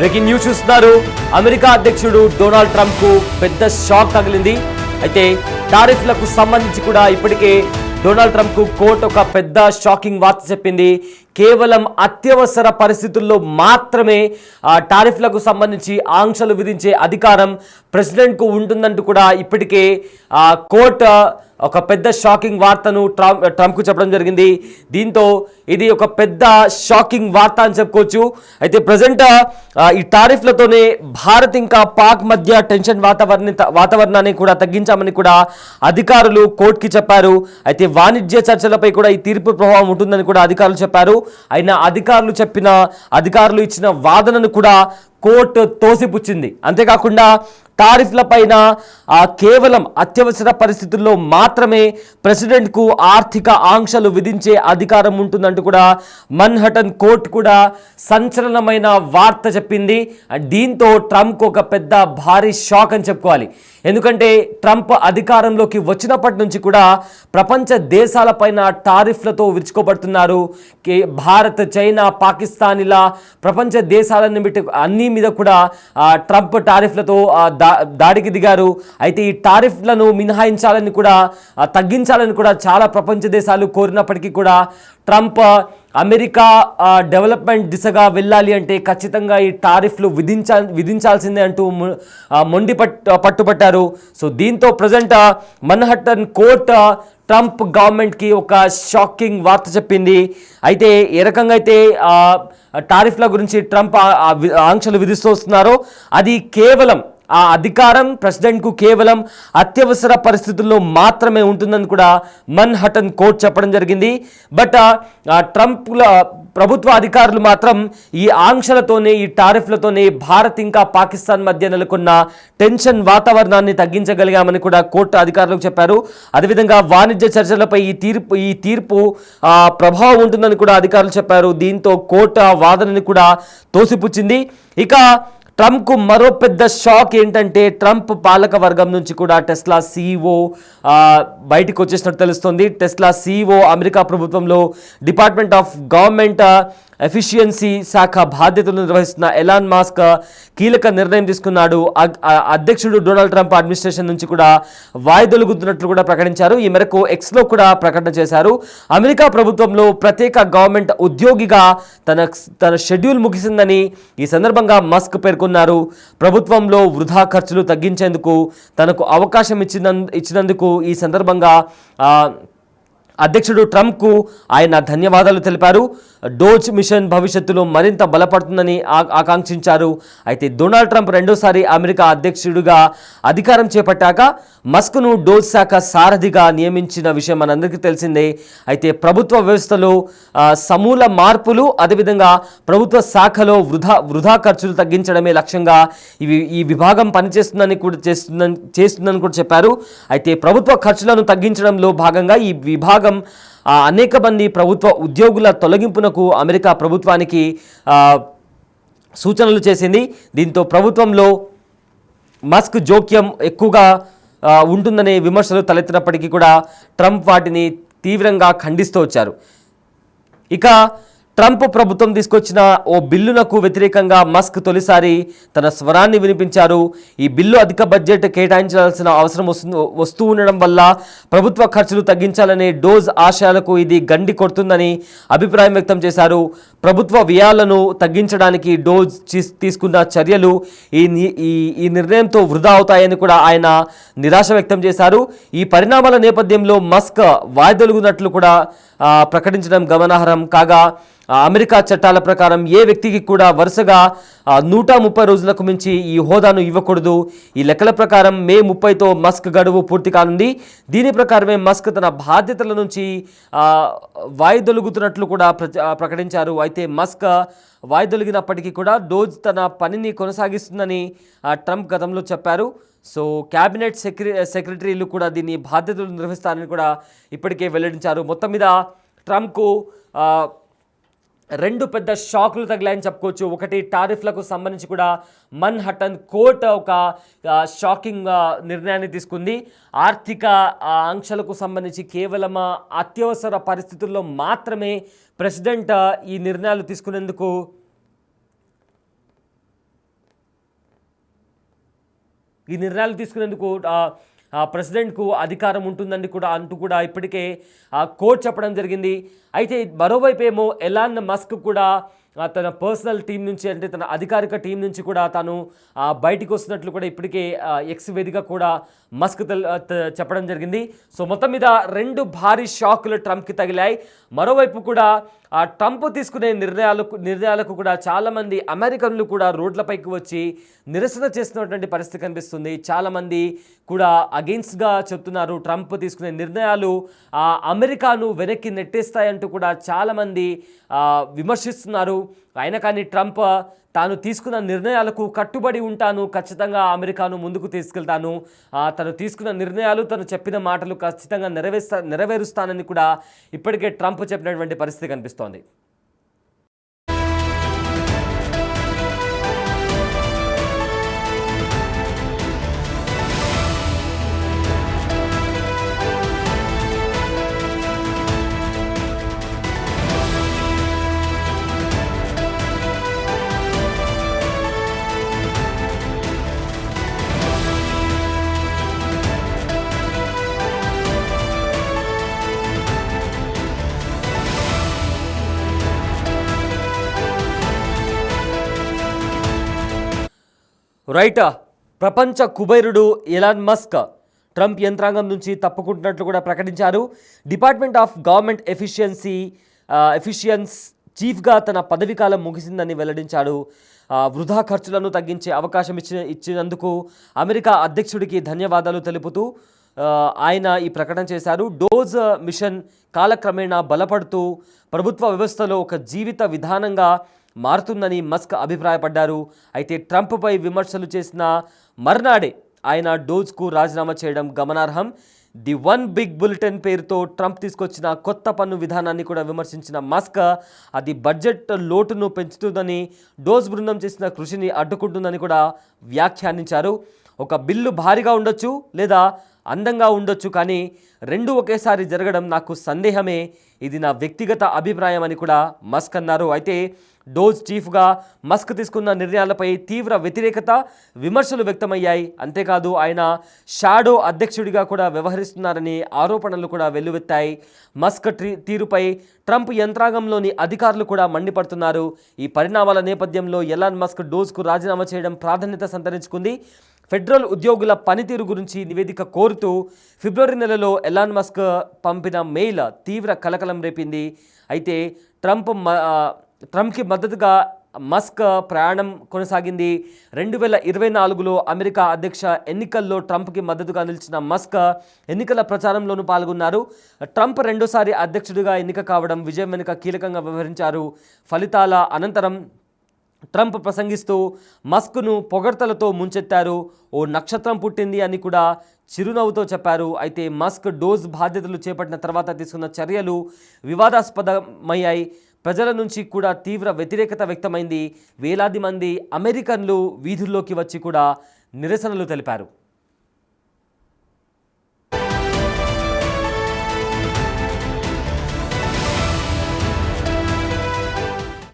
Breaking news చూస్తున్నారు. America అధ్యక్షుడు Donald Trump కు పెద్ద షాక్ తగిలింది. అయితే టారిఫ్లకు సంబంధించి కూడా ఇప్పటికే డొనాల్డ్ ట్రంప్ కు కోర్టు ఒక పెద్ద షాకింగ్ వార్త చెప్పింది. కేవలం అత్యవసర పరిస్థితుల్లో మాత్రమే టారిఫ్లకు సంబంధించి ఆంక్షలు విధించే అధికారం ప్రెసిడెంట్కు ఉంటుందంటూ కూడా ఇప్పటికే కోర్టు ఒక పెద్ద షాకింగ్ వార్తను ట్రంప్కు చెప్పడం జరిగింది. దీంతో ఇది ఒక పెద్ద షాకింగ్ వార్త అని చెప్పుకోవచ్చు. అయితే ప్రజెంట్ ఈ టారిఫ్లతోనే భారత్ ఇంకా పాక్ మధ్య టెన్షన్ వాతావరణాన్ని కూడా తగ్గించామని కూడా అధికారులు కోర్టుకి చెప్పారు. అయితే వాణిజ్య చర్చలపై కూడా ఈ తీర్పు ప్రభావం ఉంటుందని కూడా అధికారులు చెప్పారు. అయినా అధికారులు ఇచ్చిన వాదనను కూడా కోర్టు తోసిపుచ్చింది. అంతేకాకుండా టారిఫ్ల పైన కేవలం అత్యవసర పరిస్థితుల్లో మాత్రమే ప్రెసిడెంట్కు ఆర్థిక ఆంక్షలు విధించే అధికారం ఉంటుందంటూ కూడా మన్హటన్ కోర్టు కూడా సంచలనమైన వార్త చెప్పింది. దీంతో ట్రంప్కు ఒక పెద్ద భారీ షాక్ అని చెప్పుకోవాలి. ఎందుకంటే ట్రంప్ అధికారంలోకి వచ్చినప్పటి నుంచి కూడా ప్రపంచ దేశాలపైన టారిఫ్లతో విరుచుకోబడుతున్నారు. భారత్, చైనా, పాకిస్తాన్ ఇలా ప్రపంచ దేశాలన్నీ అన్ని మీద కూడా ట్రంప్ టారిఫ్లతో దాడికి దిగారు. అయితే ఈ టారిఫ్లను మినహాయించాలని కూడా తగ్గించాలని కూడా చాలా ప్రపంచ దేశాలు కోరినప్పటికీ కూడా ట్రంప్ అమెరికా డెవలప్మెంట్ దిశగా వెళ్ళాలి అంటే ఖచ్చితంగా ఈ టారిఫ్లు విధించాల్సిందే అంటూ పట్టుబట్టారు. సో దీంతో ప్రజెంట్ మన్హట్టన్ కోర్టు ట్రంప్ గవర్నమెంట్కి ఒక షాకింగ్ వార్త చెప్పింది. అయితే ఏ రకంగా అయితే టారిఫ్ల గురించి ట్రంప్ ఆంక్షలు విధిస్తూ వస్తున్నారో అది కేవలం ఆ అధికారం ప్రెసిడెంట్కు కేవలం అత్యవసర పరిస్థితుల్లో మాత్రమే ఉంటుందని కూడా మన్హటన్ కోర్టు చెప్పడం జరిగింది. బట్ ట్రంప్ల ప్రభుత్వ అధికారులు మాత్రం ఈ ఆంక్షలతోనే, ఈ టారిఫ్లతోనే భారత్ ఇంకా పాకిస్తాన్ మధ్య నెలకొన్న టెన్షన్ వాతావరణాన్ని తగ్గించగలిగామని కూడా కోర్టు అధికారులకు చెప్పారు. అదేవిధంగా వాణిజ్య చర్చలపై ఈ తీర్పు ప్రభావం ఉంటుందని కూడా అధికారులు చెప్పారు. దీంతో కోర్టు ఆ వాదనని కూడా తోసిపుచ్చింది. ఇక ట్రంప్కు మరో పెద్ద షాక్ ఏంటంటే ట్రంప్ పాలక వర్గం నుంచి కూడా టెస్లా CEO బయటకు వచ్చేసినట్టు తెలుస్తుంది. టెస్లా CEO అమెరికా ప్రభుత్వంలో డిపార్ట్మెంట్ ఆఫ్ గవర్నమెంట్ ఎఫిషియన్సీ శాఖ బాధ్యతలు నిర్వహిస్తున్న ఎలాన్ మాస్క్ కీలక నిర్ణయం తీసుకున్నాడు. అధ్యక్షుడు డొనాల్డ్ ట్రంప్ అడ్మినిస్ట్రేషన్ నుంచి కూడా వాయిదొలుగుతున్నట్లు కూడా ప్రకటించారు. ఈ మేరకు ఎక్స్లో కూడా ప్రకటన చేశారు. అమెరికా ప్రభుత్వంలో ప్రత్యేక గవర్నమెంట్ ఉద్యోగిగా తన షెడ్యూల్ ముగిసిందని ఈ సందర్భంగా మస్క్ పేర్కొన్నారు. ప్రభుత్వంలో వృధా ఖర్చులు తగ్గించేందుకు తనకు అవకాశం ఇచ్చినందుకు ఈ సందర్భంగా అధ్యక్షుడు ట్రంప్కు ఆయన ధన్యవాదాలు తెలిపారు. డోజ్ మిషన్ భవిష్యత్తులో మరింత బలపడుతుందని ఆకాంక్షించారు. అయితే డొనాల్డ్ ట్రంప్ రెండోసారి అమెరికా అధ్యక్షుడిగా అధికారం చేపట్టాక మస్క్ను డోజ్ శాఖ సారథిగా నియమించిన విషయం మనందరికీ తెలిసిందే. అయితే ప్రభుత్వ వ్యవస్థలో సమూల మార్పులు, అదేవిధంగా ప్రభుత్వ శాఖలో వృధా ఖర్చులు తగ్గించడమే లక్ష్యంగా ఈ విభాగం పనిచేస్తుందని కూడా చెప్పారు. అయితే ప్రభుత్వ ఖర్చులను తగ్గించడంలో భాగంగా ఈ విభాగం అనేక మంది ప్రభుత్వ ఉద్యోగుల తొలగింపునకు అమెరికా ప్రభుత్వానికి సూచనలు చేసింది. దీంతో ప్రభుత్వంలో మస్క్ జోక్యం ఎక్కువగా ఉంటుందనే విమర్శలు తలెత్తినప్పటికీ కూడా ట్రంప్ వాటిని తీవ్రంగా ఖండిస్తూ వచ్చారు. ఇక ట్రంప్ ప్రభుత్వం తీసుకొచ్చిన ఓ బిల్లునకు వ్యతిరేకంగా మస్క్ తొలిసారి తన స్వరాన్ని వినిపించారు. ఈ బిల్లు అధిక బడ్జెట్ కేటాయించాల్సిన అవసరం వస్తూ ఉండడం వల్ల ప్రభుత్వ ఖర్చులు తగ్గించాలనే డోజ్ ఆశయాలకు ఇది గండి కొడుతుందని అభిప్రాయం వ్యక్తం చేశారు. ప్రభుత్వ వ్యయాలను తగ్గించడానికి డోజ్ తీసుకున్న చర్యలు ఈ నిర్ణయంతో వృధా అవుతాయని కూడా ఆయన నిరాశ వ్యక్తం చేశారు. ఈ పరిణామాల నేపథ్యంలో మస్క్ వాయిదొలుగునట్లు కూడా ప్రకటించడం గమనార్హం. కాగా అమెరికా చట్టాల ప్రకారం ఏ వ్యక్తికి కూడా వరుసగా 130 రోజులకు మించి ఈ హోదాను ఇవ్వకూడదు. ఈ లెక్కల ప్రకారం మే 30తో మస్క్ గడువు పూర్తి కానుంది. దీని ప్రకారమే మస్క్ తన బాధ్యతల నుంచి వాయిదొలుగుతున్నట్లు కూడా ప్రకటించారు. అయితే మస్క్ వాయిదొలిగినప్పటికీ కూడా డోజ్ తన పనిని కొనసాగిస్తుందని ట్రంప్ గతంలో చెప్పారు. సో క్యాబినెట్ సెక్రటరీలు కూడా దీన్ని బాధ్యతలు నిర్వహిస్తారని కూడా ఇప్పటికే వెల్లడించారు. మొత్తం మీద ట్రంప్కు రెండు పెద్ద షాకులు తగిలాయని చెప్పుకోవచ్చు. ఒకటి టారిఫ్లకు సంబంధించి కూడా మన్హటన్ కోర్టు ఒక షాకింగ్ నిర్ణయాన్ని తీసుకుంది. ఆర్థిక ఆంక్షలకు సంబంధించి కేవలం అత్యవసర పరిస్థితుల్లో మాత్రమే ప్రెసిడెంట్ ఈ నిర్ణయాలు తీసుకునేందుకు ఈ నిర్ణయాలు తీసుకునేందుకు ప్రెసిడెంట్కు అధికారం ఉంటుందని అంటూ కూడా ఇప్పటికే కోర్టు చెప్పడం జరిగింది. అయితే మరోవైపు ఏమో ఎలాన్ మస్క్ కూడా తన పర్సనల్ టీం నుంచి, అంటే తన అధికారిక టీం నుంచి కూడా తాను బయటికి వస్తున్నట్లు కూడా ఇప్పటికే ఎక్స్ వేదిక కూడా మస్క్ చెప్పడం జరిగింది. సో మొత్తం మీద 2 భారీ షాకులు ట్రంప్కి తగిలాయి. మరోవైపు కూడా ట్రంప్ తీసుకునే నిర్ణయాలకు కూడా చాలామంది అమెరికన్లు కూడా రోడ్లపైకి వచ్చి నిరసన చేస్తున్నటువంటి పరిస్థితి కనిపిస్తుంది. చాలామంది కూడా అగెయిన్స్ట్గా చెప్తున్నారు. ట్రంప్ తీసుకునే నిర్ణయాలు అమెరికాను వెనక్కి నెట్టేస్తాయంటూ కూడా చాలామంది విమర్శిస్తున్నారు. అయినా కానీ ట్రంప్ తాను తీసుకున్న నిర్ణయాలకు కట్టుబడి ఉంటాను, ఖచ్చితంగా అమెరికాను ముందుకు తీసుకెళ్తాను, తను తీసుకున్న నిర్ణయాలు, తను చెప్పిన మాటలు ఖచ్చితంగా నెరవేరుస్తానని కూడా ఇప్పటికే ట్రంప్ చెప్పినటువంటి పరిస్థితి కనిపిస్తోంది. రైట్, ప్రపంచ కుబేరుడు ఎలాన్ మస్క్ ట్రంప్ యంత్రాంగం నుంచి తప్పుకుంటున్నట్లు కూడా ప్రకటించారు. డిపార్ట్మెంట్ ఆఫ్ గవర్నమెంట్ ఎఫిషియన్స్ చీఫ్గా తన పదవీకాలం ముగిసిందని వెల్లడించాడు. వృధా ఖర్చులను తగ్గించే అవకాశం ఇచ్చినందుకు అమెరికా అధ్యక్షుడికి ధన్యవాదాలు తెలుపుతూ ఆయన ఈ ప్రకటన చేశారు. డోజ్ మిషన్ కాలక్రమేణా బలపడుతూ ప్రభుత్వ వ్యవస్థలో ఒక జీవిత విధానంగా మారుతుందని మస్క్ అభిప్రాయపడ్డారు. అయితే ట్రంప్పై విమర్శలు చేసిన మర్నాడే ఆయన డోజ్కు రాజీనామా చేయడం గమనార్హం. ది వన్ బిగ్ బులెటిన్ పేరుతో ట్రంప్ తీసుకొచ్చిన కొత్త పన్ను విధానాన్ని కూడా విమర్శించిన మస్క్ అది బడ్జెట్ లోటును పెంచుతుందని, డోజ్ బృందం చేసిన కృషిని అడ్డుకుంటుందని కూడా వ్యాఖ్యానించారు. ఒక బిల్లు భారీగా ఉండొచ్చు లేదా అందంగా ఉండొచ్చు, కానీ 2 ఒకేసారి జరగడం నాకు సందేహమే, ఇది నా వ్యక్తిగత అభిప్రాయం అని కూడా మస్క్ అన్నారు. అయితే డోజ్ చీఫ్గా మస్క్ తీసుకున్న నిర్ణయాలపై తీవ్ర వ్యతిరేకత, విమర్శలు వ్యక్తమయ్యాయి. అంతేకాదు ఆయన షాడో అధ్యక్షుడిగా కూడా వ్యవహరిస్తున్నారని ఆరోపణలు కూడా వెల్లువెత్తాయి. మస్క్ తీరుపై ట్రంప్ యంత్రాంగంలోని అధికారులు కూడా మండిపడుతున్నారు. ఈ పరిణామాల నేపథ్యంలో ఎలాన్ మస్క్ డోజ్కు రాజీనామా చేయడం ప్రాధాన్యత సంతరించుకుంది. ఫెడరల్ ఉద్యోగుల పనితీరు గురించి నివేదిక కోరుతూ ఫిబ్రవరి నెలలో ఎలాన్ మస్క్ పంపిన మెయిల్ తీవ్ర కలకలం రేపింది. అయితే ట్రంప్కి మద్దతుగా మస్క్ ప్రయాణం కొనసాగింది. 2024లో అమెరికా అధ్యక్ష ఎన్నికల్లో ట్రంప్కి మద్దతుగా నిలిచిన మస్క్ ఎన్నికల ప్రచారంలోనూ పాల్గొన్నారు. ట్రంప్ రెండోసారి అధ్యక్షుడిగా ఎన్నిక కావడం విజయం వెనుక కీలకంగా వ్యవహరించారు. ఫలితాల అనంతరం ట్రంప్ ప్రసంగిస్తూ మస్క్ను పొగడ్తలతో ముంచెత్తారు. ఓ నక్షత్రం పుట్టింది అని కూడా చిరునవ్వుతో చెప్పారు. అయితే మస్క్ డోజ్ బాధ్యతలు చేపట్టిన తర్వాత తీసుకున్న చర్యలు వివాదాస్పదమయ్యాయి. ప్రజల నుంచి కూడా తీవ్ర వ్యతిరేకత వ్యక్తమైంది. వేలాది మంది అమెరికన్లు వీధుల్లోకి వచ్చి కూడా నిరసనలు తెలిపారు.